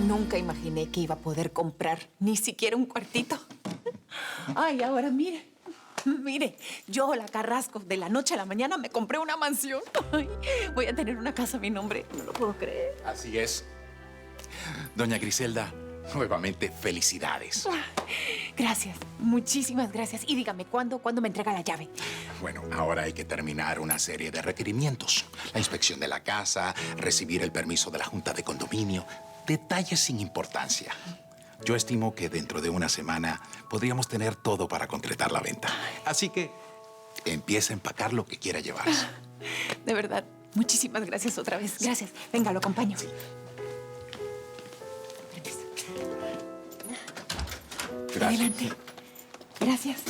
nunca imaginé que iba a poder comprar ni siquiera un cuartito. Ay, ahora mire. Mire, yo, la Carrasco, de la noche a la mañana me compré una mansión. Ay, voy a tener una casa a mi nombre. No lo puedo creer. Así es. Doña Griselda, nuevamente felicidades. Gracias, muchísimas gracias. Y dígame, ¿cuándo me entrega la llave? Bueno, ahora hay que terminar una serie de requerimientos. La inspección de la casa, recibir el permiso de la Junta de Condominio. Detalles sin importancia. Yo estimo que dentro de una semana podríamos tener todo para concretar la venta. Así que empiece a empacar lo que quiera llevarse. De verdad, muchísimas gracias otra vez. Gracias. Venga, lo acompaño. Sí. Gracias. Adelante. Gracias.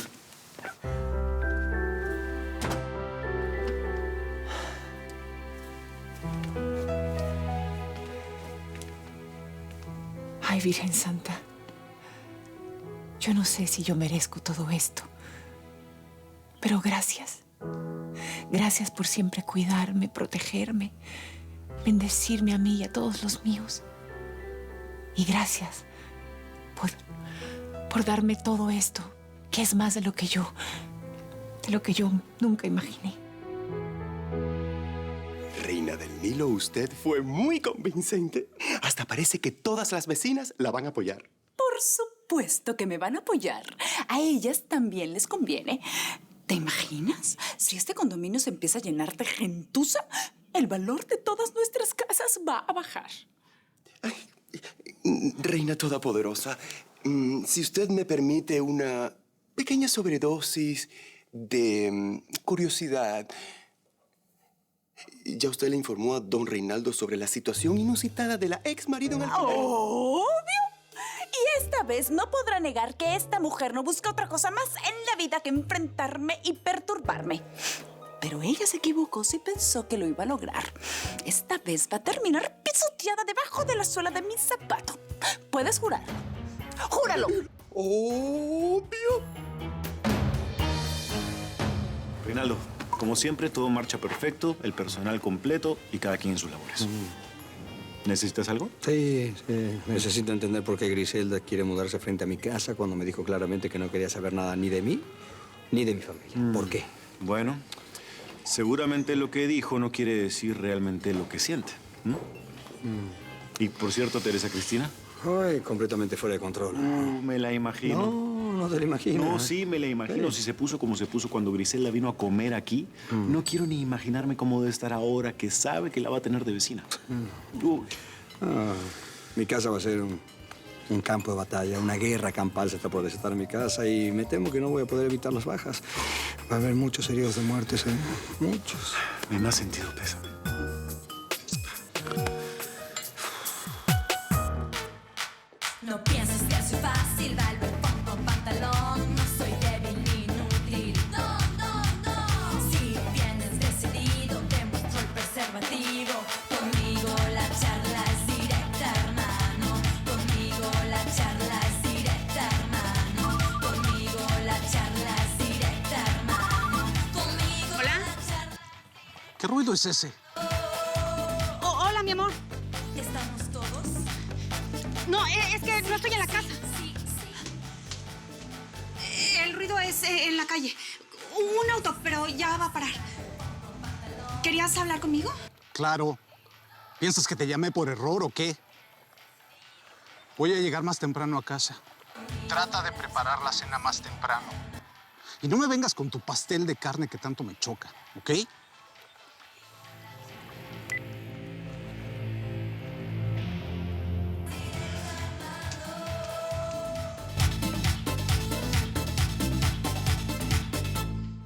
Ay, Virgen Santa. Yo no sé si yo merezco todo esto. Pero gracias. Gracias por siempre cuidarme, protegerme, bendecirme a mí y a todos los míos. Y gracias por darme todo esto, que es más de lo que yo nunca imaginé. Reina del Nilo, usted fue muy convincente. Hasta parece que todas las vecinas la van a apoyar. Por supuesto que me van a apoyar. A ellas también les conviene. ¿Te imaginas? Si este condominio se empieza a llenar de gentuza, el valor de todas nuestras casas va a bajar. Ay, Reina Todopoderosa, si usted me permite una pequeña sobredosis de curiosidad. ¿Ya usted le informó a don Reinaldo sobre la situación inusitada de la ex marido en alquiler? ¡Obvio! Y esta vez no podrá negar que esta mujer no busca otra cosa más en la vida que enfrentarme y perturbarme. Pero ella se equivocó si pensó que lo iba a lograr. Esta vez va a terminar pisoteada debajo de la suela de mi zapato. ¿Puedes jurar? ¡Júralo! ¡Obvio! Reinaldo, como siempre, todo marcha perfecto, el personal completo y cada quien en sus labores. ¿Necesitas algo? Sí, necesito entender por qué Griselda quiere mudarse frente a mi casa cuando me dijo claramente que no quería saber nada ni de mí ni de mi familia. ¿Por qué? Bueno, seguramente lo que dijo no quiere decir realmente lo que siente. Y por cierto, Teresa Cristina. Ay, completamente fuera de control. Me la imagino. No te la imagino. No, sí, me la imagino. Si se puso como se puso cuando Griselda vino a comer aquí, no quiero ni imaginarme cómo debe estar ahora que sabe que la va a tener de vecina. Uy. Mi casa va a ser un campo de batalla, una guerra campal se está por desatar en mi casa y me temo que no voy a poder evitar las bajas. Va a haber muchos heridos de muertes, muchos. Me ha sentido pésame. No pienses que soy fácil, va el pongo pantalón. No soy débil ni inútil. No, no, no. Si vienes decidido, te muestro el preservativo. Conmigo la charla es directa, hermano. Conmigo la charla es directa, hermano. Conmigo la charla es directa, hermano. Conmigo ¿Hola? la charla... ¿Qué ruido es ese? Hola, mi amor. ¿Estamos todos? No, es que no estoy en la casa. Sí, sí. El ruido es en la calle. Un auto, pero ya va a parar. ¿Querías hablar conmigo? Claro. ¿Piensas que te llamé por error o qué? Voy a llegar más temprano a casa. Trata de preparar la cena más temprano. Y no me vengas con tu pastel de carne que tanto me choca, ¿ok?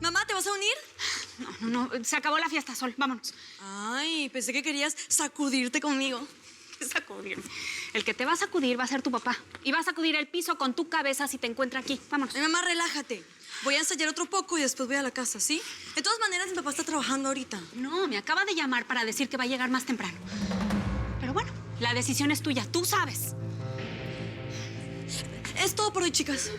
Mamá, ¿te vas a unir? No, se acabó la fiesta, Sol. Vámonos. Ay, pensé que querías sacudirte conmigo. Sacudirme. El que te va a sacudir va a ser tu papá. Y va a sacudir el piso con tu cabeza si te encuentra aquí. Vámonos. Ay, mamá, relájate. Voy a ensayar otro poco y después voy a la casa, ¿sí? De todas maneras, mi papá está trabajando ahorita. No, me acaba de llamar para decir que va a llegar más temprano. Pero bueno, la decisión es tuya. Tú sabes. Es todo por hoy, chicas.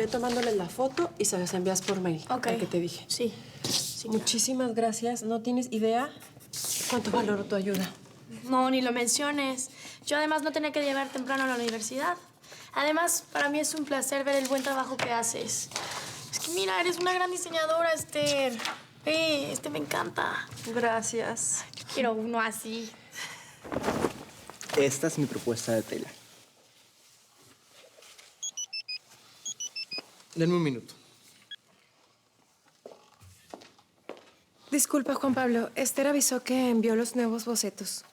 ve tomándoles la foto y se las envías por mail. Ok. El que te dije. Sí. Muchísimas gracias. No tienes idea cuánto valoro tu ayuda. No, ni lo menciones. Yo además no tenía que llegar temprano a la universidad. Además, para mí es un placer ver el buen trabajo que haces. Es que mira, eres una gran diseñadora, Esther. Ve, me encanta. Gracias. Yo quiero uno así. Esta es mi propuesta de tela. Denme un minuto. Disculpa, Juan Pablo. Esther avisó que envió los nuevos bocetos.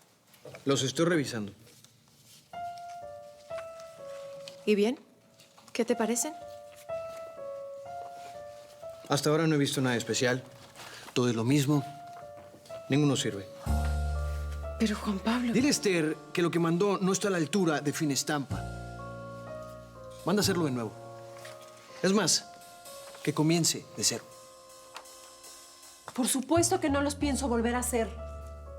Los estoy revisando. ¿Y bien? ¿Qué te parecen? Hasta ahora no he visto nada especial. Todo es lo mismo. Ninguno sirve. Pero, Juan Pablo... Dile a Esther que lo que mandó no está a la altura de Finestampa. Manda a hacerlo de nuevo. Es más, que comience de cero. Por supuesto que no los pienso volver a hacer.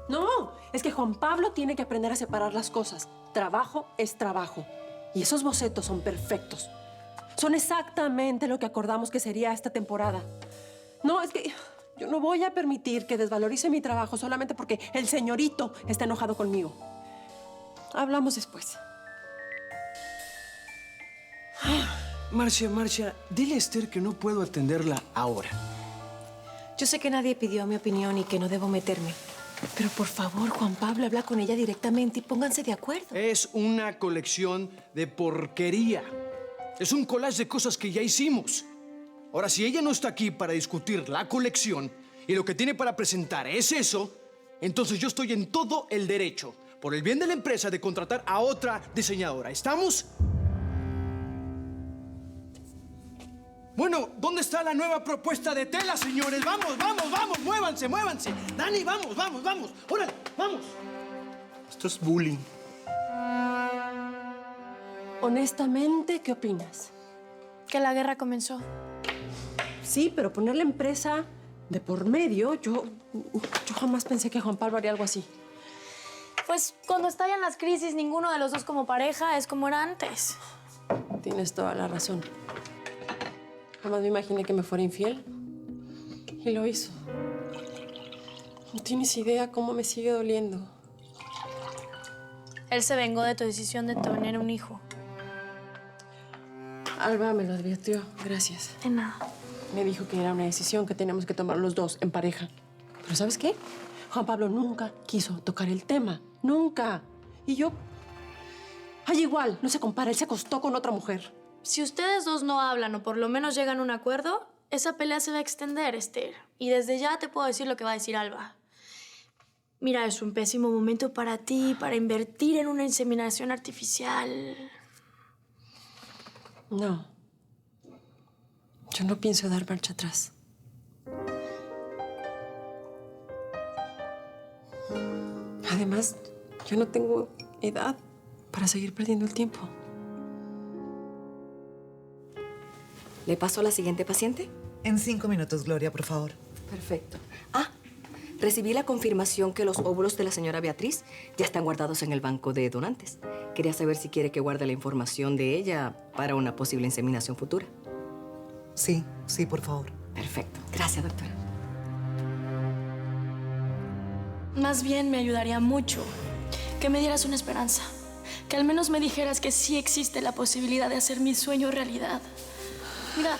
No, es que Juan Pablo tiene que aprender a separar las cosas. Trabajo es trabajo. Y esos bocetos son perfectos. Son exactamente lo que acordamos que sería esta temporada. No, es que yo no voy a permitir que desvalorice mi trabajo solamente porque el señorito está enojado conmigo. Hablamos después. Marcia, dile a Esther que no puedo atenderla ahora. Yo sé que nadie pidió mi opinión y que no debo meterme. Pero por favor, Juan Pablo, habla con ella directamente y pónganse de acuerdo. Es una colección de porquería. Es un collage de cosas que ya hicimos. Ahora, si ella no está aquí para discutir la colección y lo que tiene para presentar es eso, entonces yo estoy en todo el derecho, por el bien de la empresa, de contratar a otra diseñadora. ¿Estamos? Bueno, ¿dónde está la nueva propuesta de tela, señores? Vamos, muévanse. Dani, vamos. Órale, vamos. Esto es bullying. Honestamente, ¿qué opinas? Que la guerra comenzó. Sí, pero poner la empresa de por medio, yo jamás pensé que Juan Pablo haría algo así. Pues cuando estallan las crisis, ninguno de los dos como pareja es como era antes. Tienes toda la razón. Jamás me imaginé que me fuera infiel. Y lo hizo. No tienes idea cómo me sigue doliendo. Él se vengó de tu decisión de tener un hijo. Alba me lo advirtió. Gracias. De nada. Me dijo que era una decisión que teníamos que tomar los dos en pareja. Pero ¿sabes qué? Juan Pablo nunca quiso tocar el tema. Nunca. Y yo... Ay, igual, no se compara. Él se acostó con otra mujer. Si ustedes dos no hablan o por lo menos llegan a un acuerdo, esa pelea se va a extender, Esther. Y desde ya te puedo decir lo que va a decir Alba. Mira, es un pésimo momento para ti, para invertir en una inseminación artificial. No. Yo no pienso dar marcha atrás. Además, yo no tengo edad para seguir perdiendo el tiempo. ¿Le paso a la siguiente paciente? En 5 minutos, Gloria, por favor. Perfecto. Recibí la confirmación que los óvulos de la señora Beatriz ya están guardados en el banco de donantes. Quería saber si quiere que guarde la información de ella para una posible inseminación futura. Sí, por favor. Perfecto. Gracias, doctora. Más bien me ayudaría mucho que me dieras una esperanza. Que al menos me dijeras que sí existe la posibilidad de hacer mi sueño realidad. Mira,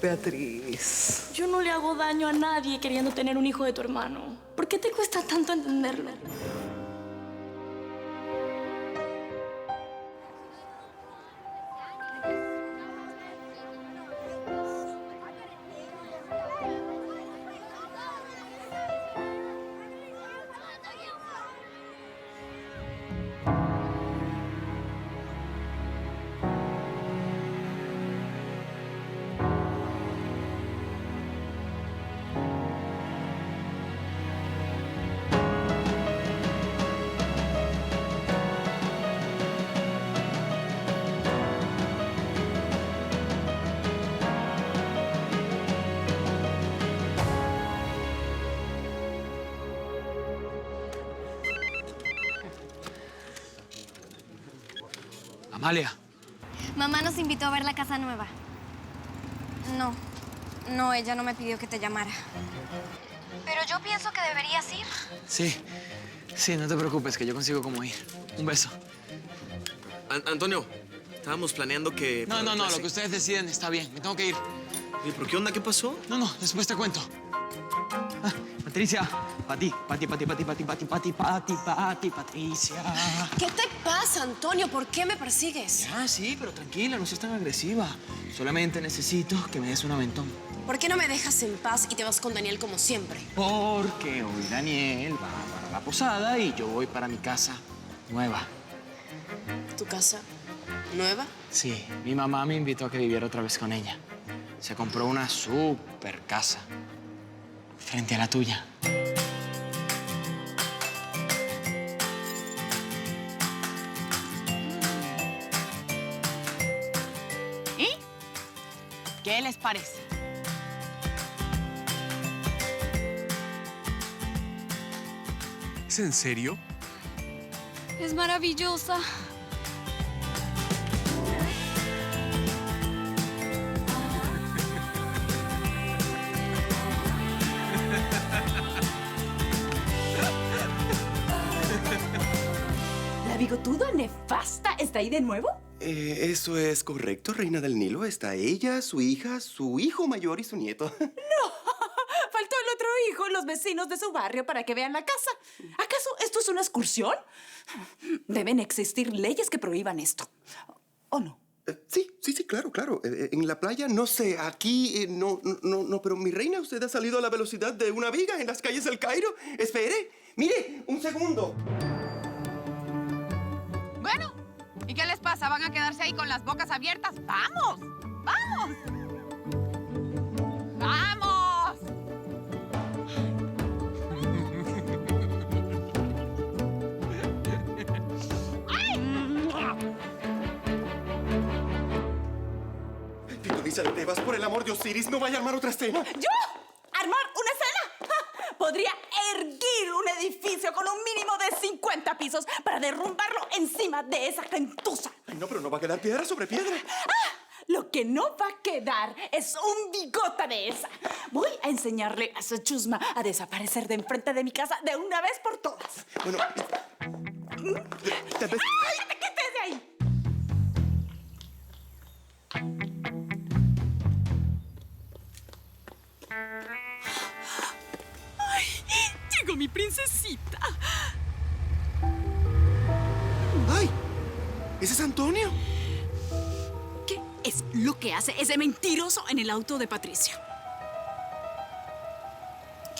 Beatriz. yo no le hago daño a nadie queriendo tener un hijo de tu hermano. ¿Por qué te cuesta tanto entenderlo? Amalia. Mamá nos invitó a ver la casa nueva. No, ella no me pidió que te llamara. Pero yo pienso que deberías ir. Sí, no te preocupes, que yo consigo cómo ir. Un beso. Antonio, estábamos planeando que... No, lo que ustedes deciden está bien. Me tengo que ir. Oye, ¿pero qué onda? ¿Qué pasó? No, después te cuento. Patricia, Pati, Patricia. ¿Qué te pasa, Antonio? ¿Por qué me persigues? Ya, sí, pero tranquila, no seas tan agresiva. Solamente necesito que me des un aventón. ¿Por qué no me dejas en paz y te vas con Daniel como siempre? Porque hoy Daniel va para la posada y yo voy para mi casa nueva. ¿Tu casa nueva? Sí, mi mamá me invitó a que viviera otra vez con ella. Se compró una súper casa frente a la tuya. ¿Y qué les parece? ¿Es en serio? Es maravillosa. ¿La bigotuda nefasta está ahí de nuevo? Eso es correcto, reina del Nilo. Está ella, su hija, su hijo mayor y su nieto. ¡No! Faltó el otro hijo y los vecinos de su barrio para que vean la casa. ¿Acaso esto es una excursión? Deben existir leyes que prohíban esto. ¿O no? Sí, claro. En la playa, no sé, aquí no, pero mi reina, usted ha salido a la velocidad de una viga en las calles del Cairo. Espere, mire, un segundo. Bueno, ¿y qué les pasa? ¿Van a quedarse ahí con las bocas abiertas? ¡Vamos! ¡Vamos! ¡Vamos! Pitonisa de Tebas, por el amor de Osiris, no vaya a armar otra escena. ¿Yo? ¿Armar una escena? ¡Ja! Podría erguir un edificio con un mínimo de 50 pisos para derrumbarlo encima de esa gentuza. Ay, no, pero no va a quedar piedra sobre piedra. Lo que no va a quedar es un bigota de esa. Voy a enseñarle a su chusma a desaparecer de enfrente de mi casa de una vez por todas. Bueno, tal vez... ¡Ay, que estés de ahí! ¡Ay! ¡Llegó mi princesita! ¡Ay! ¿Ese es Antonio? ¿Qué es lo que hace ese mentiroso en el auto de Patricia?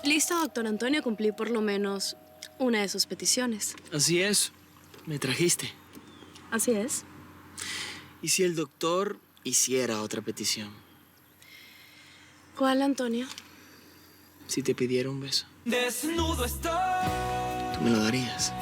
Listo, doctor Antonio, cumplí por lo menos una de sus peticiones. Así es, me trajiste. Así es. ¿Y si el doctor hiciera otra petición? ¿Cuál, Antonio? Si te pidiera un beso, Desnudo estoy. ¿tú me lo darías?